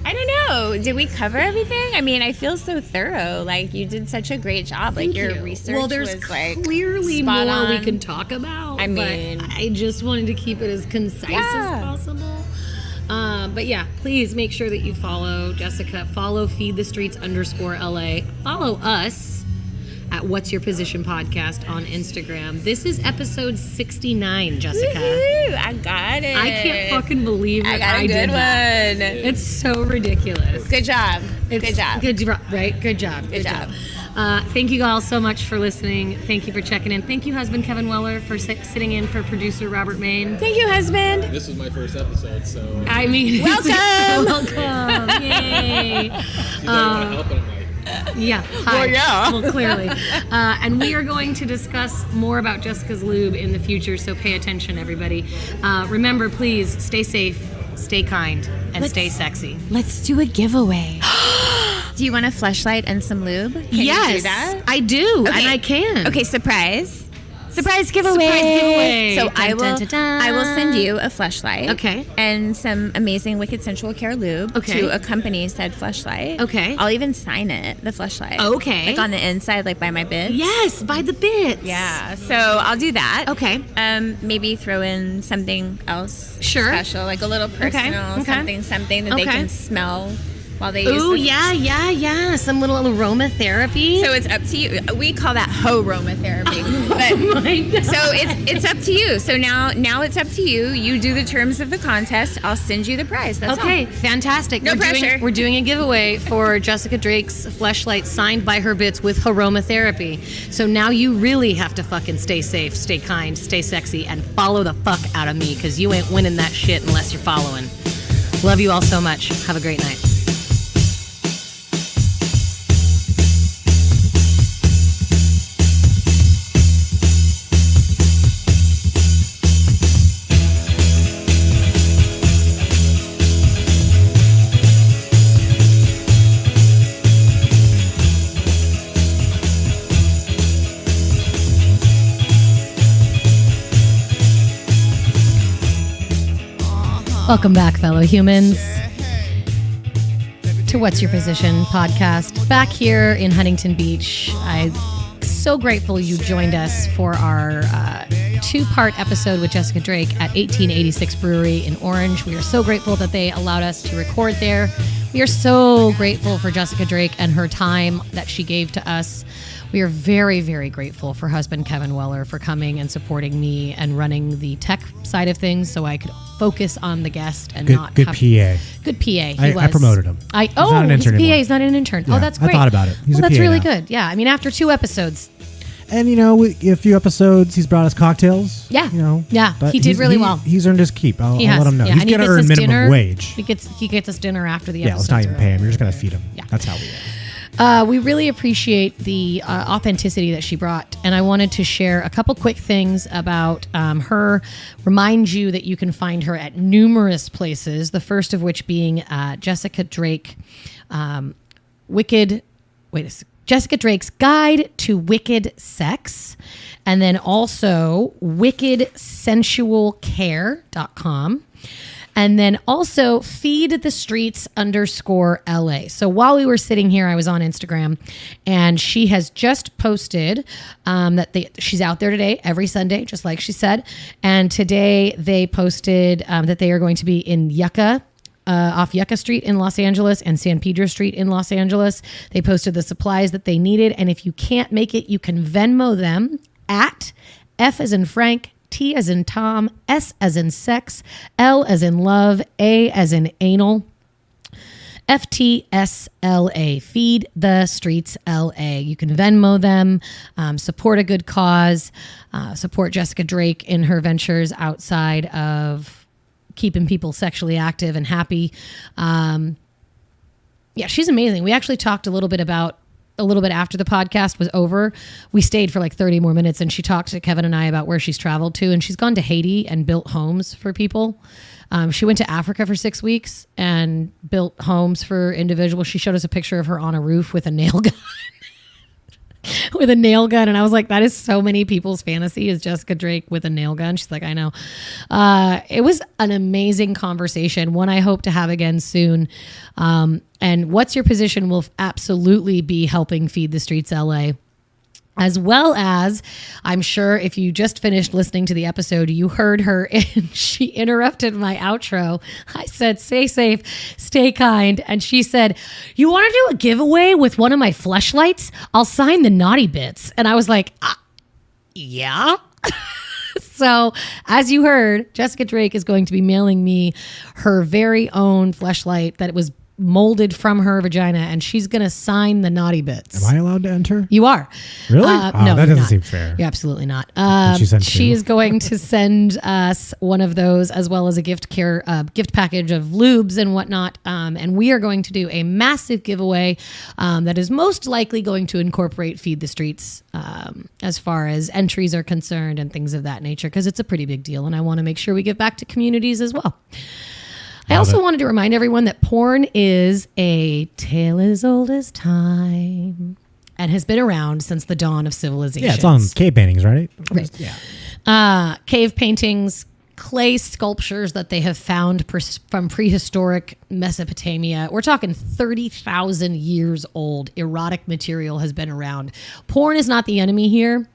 I don't know. Did we cover everything? I mean, I feel so thorough. Like, you did such a great job. Like, your research well, there's was like clearly spot more on. we can talk about. I mean, but I just wanted to keep it as concise as possible. But yeah, please make sure that you follow Jessica. Follow Feed the Streets _LA. Follow us at What's Your Position Podcast on Instagram. This is episode 69, Jessica. Woo-hoo, I got it. I can't fucking believe that I got a good one. It's so ridiculous. Good job. Good job. Good job, right? Good job. Good job. Thank you all so much for listening. Thank you for checking in. Thank you, husband Kevin Weller, for sitting in for producer Robert Main. Thank you, husband. This was my first episode, so... I mean... Welcome! Welcome! Yay! You don't want to help, and I'm like... Yeah. Hi. Well, yeah. Well, clearly. And we are going to discuss more about Jessica's Lube in the future, so pay attention, everybody. Remember, please, stay safe, stay kind, and stay sexy. Let's do a giveaway. Do you want a fleshlight and some lube? Can you do that? I do, Okay. and I can. Okay, surprise giveaway. Surprise giveaway. So Dun, I will dun, dun, dun. I will send you a fleshlight. Okay. And some amazing Wicked Sensual Care lube Okay. to accompany said fleshlight. Okay. I'll even sign it, the fleshlight. Okay. Like on the inside, like by my bits. Yes, by the bits. Yeah. So I'll do that. Okay. Maybe throw in something else special, like a little personal Okay. something that they can smell while they use Ooh, the yeah. Some little aromatherapy. So it's up to you. We call that aromatherapy. But my God. so it's up to you. So now it's up to you. You do the terms of the contest. I'll send you the prize. That's Okay, all. fantastic. No pressure. We're doing a giveaway for Jessica Drake's fleshlight signed by her bits with aromatherapy. So now you really have to fucking stay safe, stay kind, stay sexy, and follow the fuck out of me, because you ain't winning that shit unless you're following. Love you all so much. Have a great night. Welcome back, fellow humans, to What's Your Position podcast. Back here in Huntington Beach, I'm so grateful you joined us for our two-part episode with Jessica Drake at 1886 Brewery in Orange. We are so grateful that they allowed us to record there. We are so grateful for Jessica Drake and her time that she gave to us. We are very, very grateful for husband Kevin Weller for coming and supporting me and running the tech side of things so I could focus on the guest and not good PA. Good PA. I promoted him. He's not an intern PA. anymore. He's not an intern. Yeah, Oh, that's great. I thought about it. He's a that's PA really now. good. Yeah, I mean, after 2 episodes. And, a few episodes, he's brought us cocktails. Yeah. Yeah, he did really well. He's earned his keep. I'll He has. let him know. Yeah, He's and he going to gets earn us minimum dinner. wage. He gets us dinner after the Yeah, episode. let's not even pay him. You're just going to feed him. Yeah. That's how we are. We really appreciate the authenticity that she brought. And I wanted to share a couple quick things about her. Remind you that you can find her at numerous places. The first of which being Jessica Drake, Jessica Drake's Guide to Wicked Sex. And then also wickedsensualcare.com. And then also feedthestreets_LA. So while we were sitting here, I was on Instagram, and she has just posted that she's out there today, every Sunday, just like she said. And today they posted that they are going to be in Yucca, off Yucca Street in Los Angeles and San Pedro Street in Los Angeles. They posted the supplies that they needed. And if you can't make it, you can Venmo them at F as in Frank, T as in Tom, S as in sex, L as in love, A as in anal, FTSLA, Feed the Streets LA. You can Venmo them, support a good cause, support Jessica Drake in her ventures outside of keeping people sexually active and happy. Yeah, she's amazing. We actually talked a little bit after the podcast was over. We stayed for like 30 more minutes, and she talked to Kevin and I about where she's traveled to, and she's gone to Haiti and built homes for people. She went to Africa for 6 weeks and built homes for individuals. She showed us a picture of her on a roof with a nail gun. With a nail gun. And I was like, that is so many people's fantasy, is Jessica Drake with a nail gun. She's like, I know. It was an amazing conversation, one I hope to have again soon. And What's Your Position will absolutely be helping Feed the Streets LA. As well as, I'm sure if you just finished listening to the episode, you heard her and she interrupted my outro. I said, stay safe, stay kind. And she said, you want to do a giveaway with one of my fleshlights? I'll sign the naughty bits. And I was like, yeah. So as you heard, Jessica Drake is going to be mailing me her very own fleshlight that was molded from her vagina, and she's going to sign the naughty bits. Am I allowed to enter? You are. Really? No, that doesn't not. seem fair. You're absolutely not. She is going to send us one of those, as well as a gift package of lubes and whatnot. And we are going to do a massive giveaway that is most likely going to incorporate Feed the Streets as far as entries are concerned and things of that nature, because it's a pretty big deal, and I want to make sure we give back to communities as well. I also wanted to remind everyone that porn is a tale as old as time and has been around since the dawn of civilization. Yeah, it's on cave paintings, right? Right. Yeah. Cave paintings, clay sculptures that they have found from prehistoric Mesopotamia. We're talking 30,000 years old. Erotic material has been around. Porn is not the enemy here.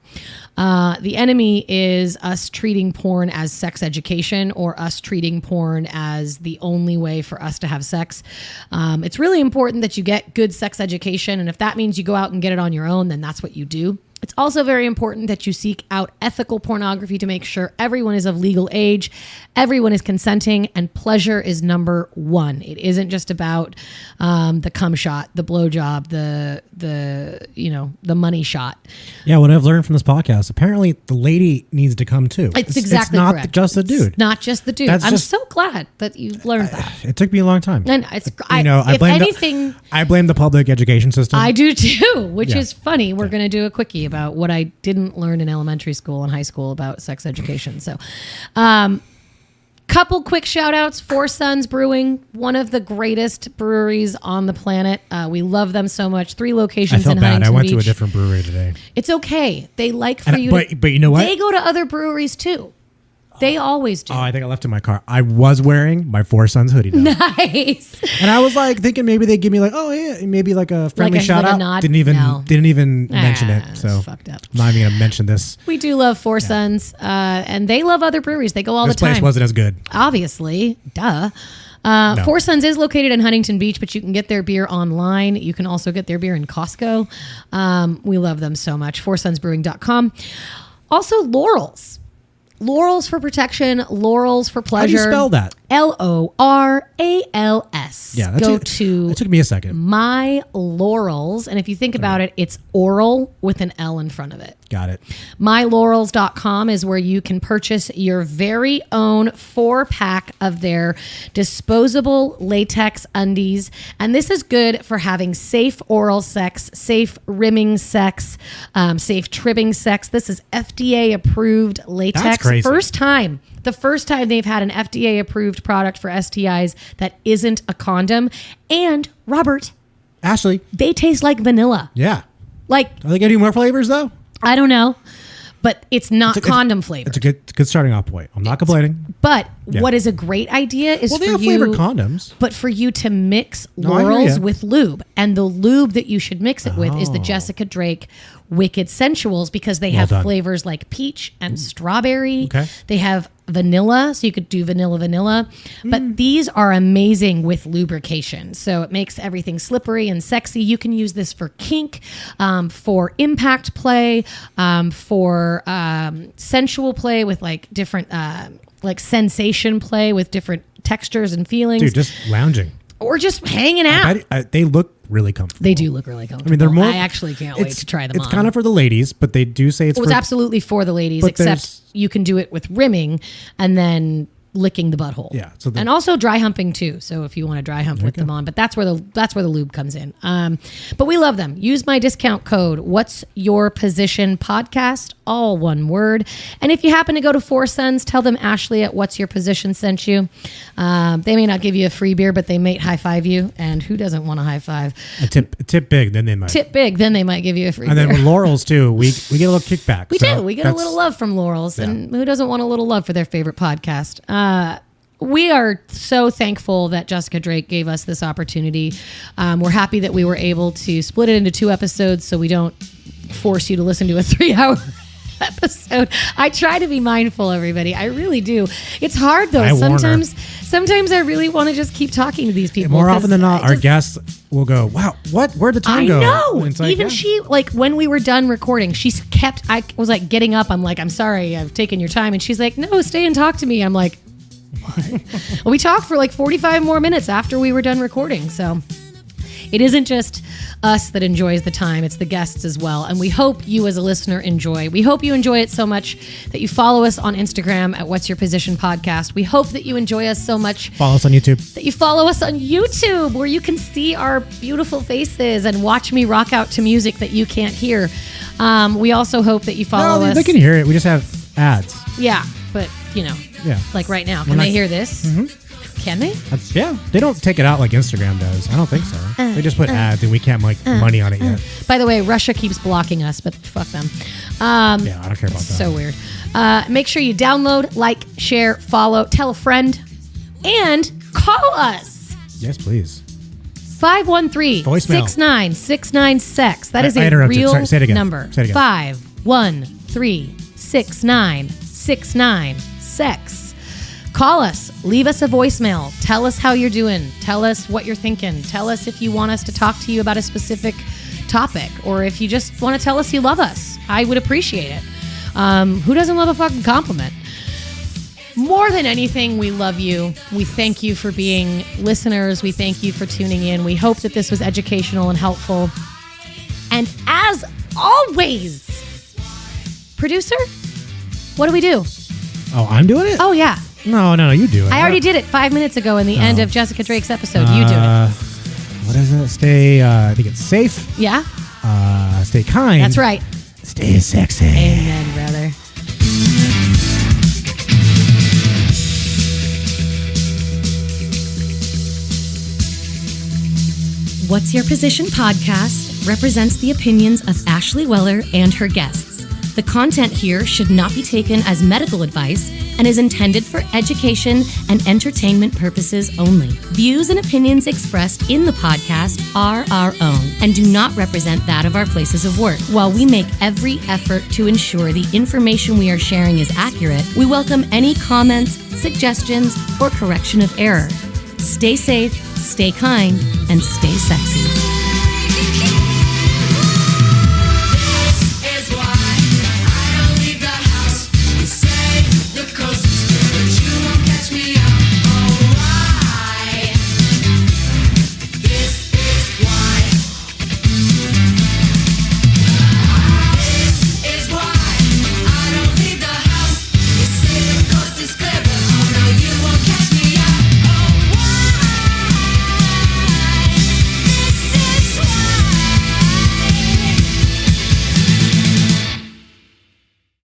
The enemy is us treating porn as sex education, or us treating porn as the only way for us to have sex. It's really important that you get good sex education. And if that means you go out and get it on your own, then that's what you do. It's also very important that you seek out ethical pornography to make sure everyone is of legal age, everyone is consenting, and pleasure is number one. It isn't just about the cum shot, the blowjob, the money shot. Yeah, what I've learned from this podcast, apparently the lady needs to come too. It's exactly not correct. just the dude. It's not just the dude. I'm so glad that you've learned that. It took me a long time. And I blame the public education system. I do too, which is funny. We're going to do a quickie about what I didn't learn in elementary school and high school about sex education. So, couple quick shout outs. Four Sons Brewing, one of the greatest breweries on the planet. We love them so much. 3 locations in Huntington Beach. I went to a different brewery today. It's okay. They like for you but you know what? They go to other breweries too. They always do. Oh, I think I left it in my car. I was wearing my Four Sons hoodie. Though. Nice. And I was like thinking maybe they'd give me like, oh yeah, maybe like a friendly shout out. Nod? Didn't even mention it. So fucked up. I'm not even gonna mention this. We do love Four Sons, and they love other breweries. They go all the time. This place wasn't as good. Obviously, duh. No. Four Sons is located in Huntington Beach, but you can get their beer online. You can also get their beer in Costco. We love them so much. FourSonsBrewing.com. Also, Laurel's. Laurels for protection, laurels for How do pleasure. you spell that? LORALS. Yeah, Go it to took me a second. My Laurels. And if you think about it, it's oral with an L in front of it. Got it. MyLaurels.com is where you can purchase your very own 4-pack of their disposable latex undies. And this is good for having safe oral sex, safe rimming sex, safe trimming sex. This is FDA approved latex. That's crazy. The first time they've had an FDA approved product for STIs that isn't a condom. And Robert, Ashley. they taste like vanilla. Yeah. Like, Are they getting more flavors though? I don't know, but it's not condom flavored. It's a good starting off point. I'm not complaining. But Yeah. what is a great idea is Well, for they have you, flavored condoms. but for you to mix No, I hear laurels ya. with lube, and the lube that you should mix it with is the Oh. Jessica Drake Wicked Sensuals, because they Well have done. flavors like peach and strawberry. Okay. They have vanilla, so you could do vanilla. Mm. But these are amazing with lubrication, so it makes everything slippery and sexy. You can use this for kink, for impact play, for sensual play with like different like sensation play with different textures and feelings, Dude, just lounging. or just hanging out. They look really comfortable. They do look really comfortable. I mean, they're more. I actually can't wait to try them It's on. kind of for the ladies, but they do say it's Well, for. it's absolutely for the ladies, But except there's- you can do it with rimming and then licking the butthole. Yeah, so and also dry humping too. So if you want to dry hump with them on, but that's where the lube comes in. But we love them. Use my discount code. What's Your Position Podcast? All one word. And if you happen to go to Four Sons, tell them Ashley at What's Your Position sent you. They may not give you a free beer, but they may high five you. And who doesn't want a high five? a tip big, then they might. Tip big, then they might give you a free And beer. then with Laurels too, we get a little kickback. We so do. We get a that's- little love from Laurels, and who doesn't want a little love for their favorite podcast? We are so thankful that Jessica Drake gave us this opportunity. We're happy that we were able to split it into 2 episodes, so we don't force you to listen to a 3-hour episode. I try to be mindful, everybody. I really do. It's hard though. I warn her. Sometimes I really want to just keep talking to these people. More 'cause often than not, I our just- guests will go, "Wow, where'd the time I go?" know. And it's like, Even yeah. she, like, when we were done recording, I was like getting up. I'm like, I'm sorry, I've taken your time. And she's like, no, stay and talk to me. I'm like, what? Well, we talked for like 45 more minutes after we were done recording. So it isn't just us that enjoys the time, it's the guests as well. And we hope you as a listener enjoy. We hope you enjoy it so much that you follow us on Instagram at What's Your Position Podcast. We hope that you enjoy us so much Follow us on YouTube. that you follow us on YouTube, where you can see our beautiful faces and watch me rock out to music that you can't hear. We also hope that you follow No, us. they can hear it. We just have ads. Yeah, but Yeah. like right now, We're can not- they hear this? Can they? Yeah, they don't take it out like Instagram does. I don't think so. They just put ads, and we can't make money on it yet. By the way, Russia keeps blocking us, but fuck them. Yeah, I don't care about that. So weird. Make sure you download, like, share, follow, tell a friend, and call us. Yes, please. 513 Voicemail. 6969 sex. That is I a interrupted. real Sorry, say it again. number. Say it again. 513 6969 sex. Call us. Leave us a voicemail. Tell us how you're doing. Tell us what you're thinking. Tell us if you want us to talk to you about a specific topic, or if you just want to tell us you love us. I would appreciate it. Who doesn't love a fucking compliment? More than anything, we love you. We thank you for being listeners. We thank you for tuning in. We hope that this was educational and helpful. And as always, producer, what do we do? Oh, I'm doing it? Oh, yeah. No, you do it. I already did it 5 minutes ago in the end of Jessica Drake's episode. You do it. What is it? Stay, I think it's safe. Yeah? Stay kind. That's right. Stay sexy. Amen, brother. What's Your Position podcast represents the opinions of Ashley Weller and her guests. The content here should not be taken as medical advice and is intended for education and entertainment purposes only. Views and opinions expressed in the podcast are our own and do not represent that of our places of work. While we make every effort to ensure the information we are sharing is accurate, we welcome any comments, suggestions, or correction of error. Stay safe, stay kind, and stay sexy.